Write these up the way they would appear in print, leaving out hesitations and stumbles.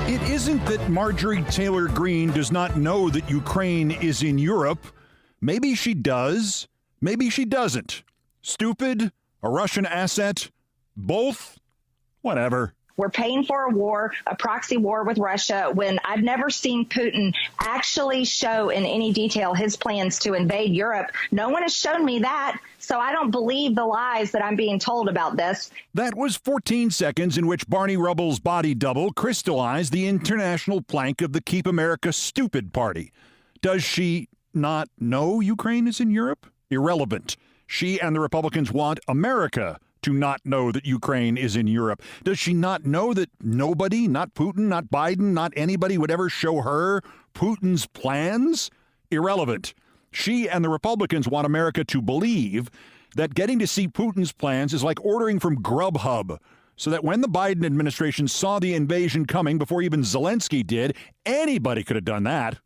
It isn't that Marjorie Taylor Greene does not know that Ukraine is in Europe. Maybe she does. Maybe she doesn't. Stupid? A Russian asset? Both? Whatever. We're paying for a war, a proxy war with Russia, when I've never seen Putin actually show in any detail his plans to invade Europe. No one has shown me that, so I don't believe the lies that I'm being told about this. That was 14 seconds in which Barney Rubble's body double crystallized the international plank of the Keep America Stupid Party. Does she not know Ukraine is in Europe? Irrelevant. She and the Republicans want America to not know that Ukraine is in Europe. Does she not know that nobody, not Putin, not Biden, not anybody would ever show her Putin's plans? Irrelevant. She and the Republicans want America to believe that getting to see Putin's plans is like ordering from Grubhub, so that when the Biden administration saw the invasion coming before even Zelensky did, anybody could have done that.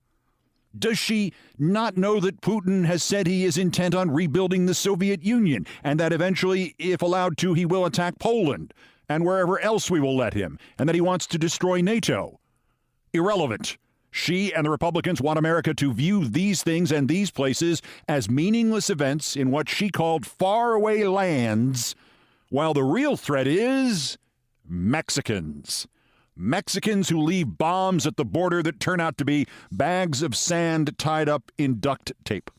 Does she not know that Putin has said he is intent on rebuilding the Soviet Union and that eventually, if allowed to, he will attack Poland and wherever else we will let him, and that he wants to destroy NATO? Irrelevant. She and the Republicans want America to view these things and these places as meaningless events in what she called faraway lands, while the real threat is Mexicans. Mexicans who leave bombs at the border that turn out to be bags of sand tied up in duct tape.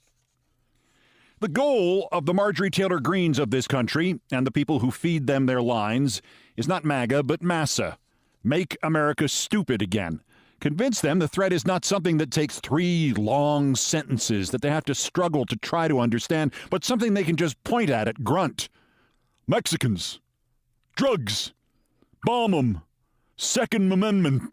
The goal of the Marjorie Taylor Greenes of this country and the people who feed them their lines is not MAGA, but MASA. Make America stupid again. Convince them the threat is not something that takes 3 long sentences that they have to struggle to try to understand, but something they can just point at grunt. Mexicans. Drugs. Bomb 'em. Second Amendment.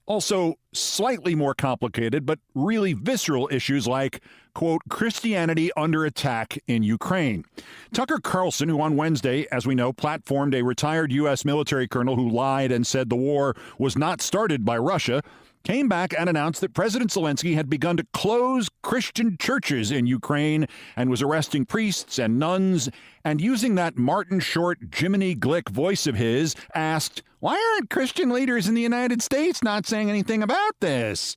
Also, slightly more complicated, but really visceral issues like, quote, Christianity under attack in Ukraine. Tucker Carlson, who on Wednesday, as we know, platformed a retired U.S. military colonel who lied and said the war was not started by Russia, came back and announced that President Zelensky had begun to close Christian churches in Ukraine and was arresting priests and nuns, and using that Martin Short, Jiminy Glick voice of his, asked, why aren't Christian leaders in the United States not saying anything about this?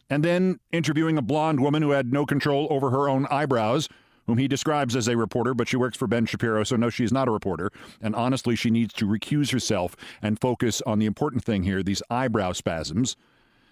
And then interviewing a blonde woman who had no control over her own eyebrows, whom he describes as a reporter, but she works for Ben Shapiro, so no, she's not a reporter. And honestly, she needs to recuse herself and focus on the important thing here, these eyebrow spasms.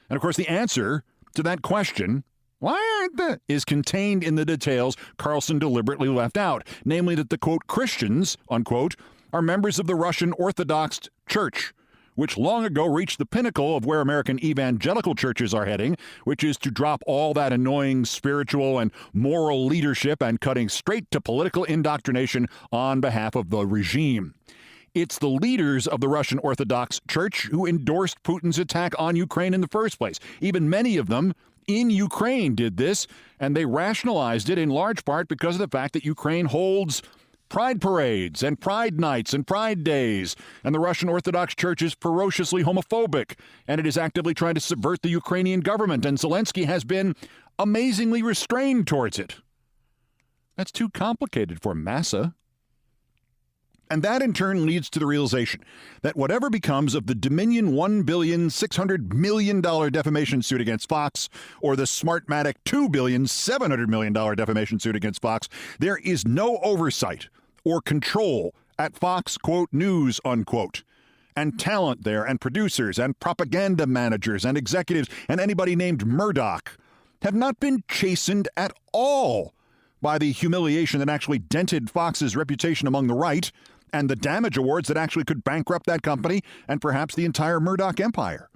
And of course, the answer to that question, why aren't the, is contained in the details Carlson deliberately left out, namely that the, quote, Christians, unquote, are members of the Russian Orthodox Church, which long ago reached the pinnacle of where American evangelical churches are heading, which is to drop all that annoying spiritual and moral leadership and cutting straight to political indoctrination on behalf of the regime. It's the leaders of the Russian Orthodox Church who endorsed Putin's attack on Ukraine in the first place. Even many of them in Ukraine did this, and they rationalized it in large part because of the fact that Ukraine holds pride parades and pride nights and pride days, and the Russian Orthodox Church is ferociously homophobic, and it is actively trying to subvert the Ukrainian government, and Zelensky has been amazingly restrained towards it. That's too complicated for MASA. And that in turn leads to the realization that whatever becomes of the Dominion $1,600,000,000 defamation suit against Fox or the Smartmatic $2,700,000,000 defamation suit against Fox, there is no oversight or control at Fox, quote, News, unquote. And talent there, and producers, and propaganda managers, and executives, and anybody named Murdoch have not been chastened at all by the humiliation that actually dented Fox's reputation among the right and the damage awards that actually could bankrupt that company and perhaps the entire Murdoch empire.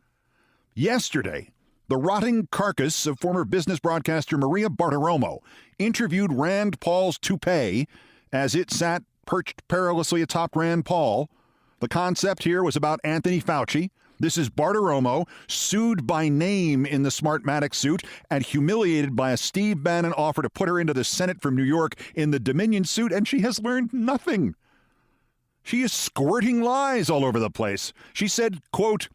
Yesterday, the rotting carcass of former business broadcaster Maria Bartiromo interviewed Rand Paul's toupee as it sat perched perilously atop Rand Paul. The concept here was about Anthony Fauci. This is Bartiromo, sued by name in the Smartmatic suit and humiliated by a Steve Bannon offer to put her into the Senate from New York in the Dominion suit, and she has learned nothing. She is squirting lies all over the place. She said, quote,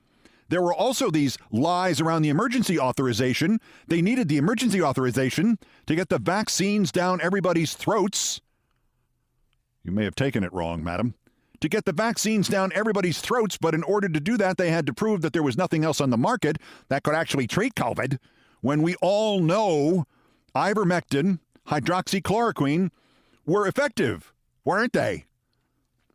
there were also these lies around the emergency authorization. They needed the emergency authorization to get the vaccines down everybody's throats. You may have taken it wrong, madam. to get the vaccines down everybody's throats, but in order to do that, they had to prove that there was nothing else on the market that could actually treat COVID, when we all know ivermectin, hydroxychloroquine were effective, weren't they?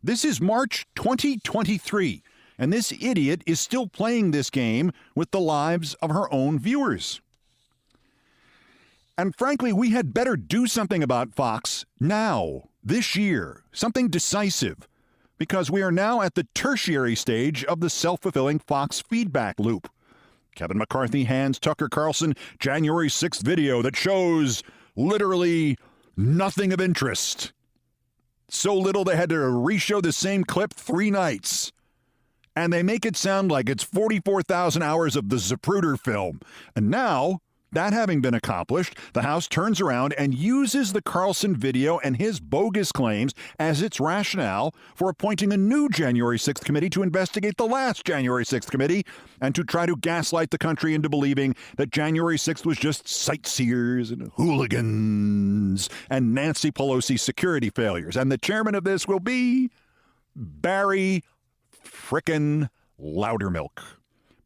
This is March 2023, and this idiot is still playing this game with the lives of her own viewers. And frankly, we had better do something about Fox now, this year, something decisive, because we are now at the tertiary stage of the self-fulfilling Fox feedback loop. Kevin McCarthy hands Tucker Carlson January 6th video that shows literally nothing of interest. So little they had to re-show the same clip 3 nights. And they make it sound like it's 44,000 hours of the Zapruder film. And now, that having been accomplished, the House turns around and uses the Carlson video and his bogus claims as its rationale for appointing a new January 6th committee to investigate the last January 6th committee and to try to gaslight the country into believing that January 6th was just sightseers and hooligans and Nancy Pelosi security failures. And the chairman of this will be Barry frickin' Loudermilk.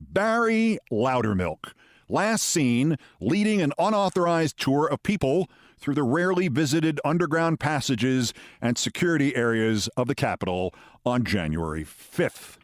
Barry Loudermilk. Last seen leading an unauthorized tour of people through the rarely visited underground passages and security areas of the Capitol on January 5th.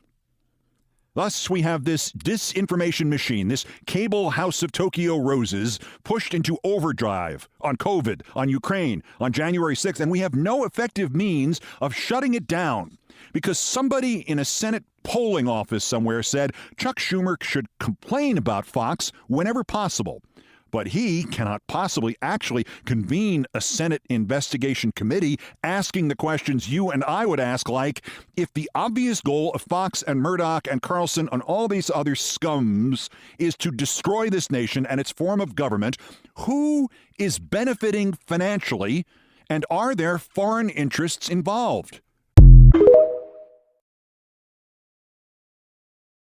Thus, we have this disinformation machine, this cable House of Tokyo Roses, pushed into overdrive on COVID, on Ukraine, on January 6th, and we have no effective means of shutting it down because somebody in a Senate polling office somewhere said Chuck Schumer should complain about Fox whenever possible. But he cannot possibly actually convene a Senate investigation committee asking the questions you and I would ask, like, if the obvious goal of Fox and Murdoch and Carlson and all these other scums is to destroy this nation and its form of government, who is benefiting financially, and are there foreign interests involved?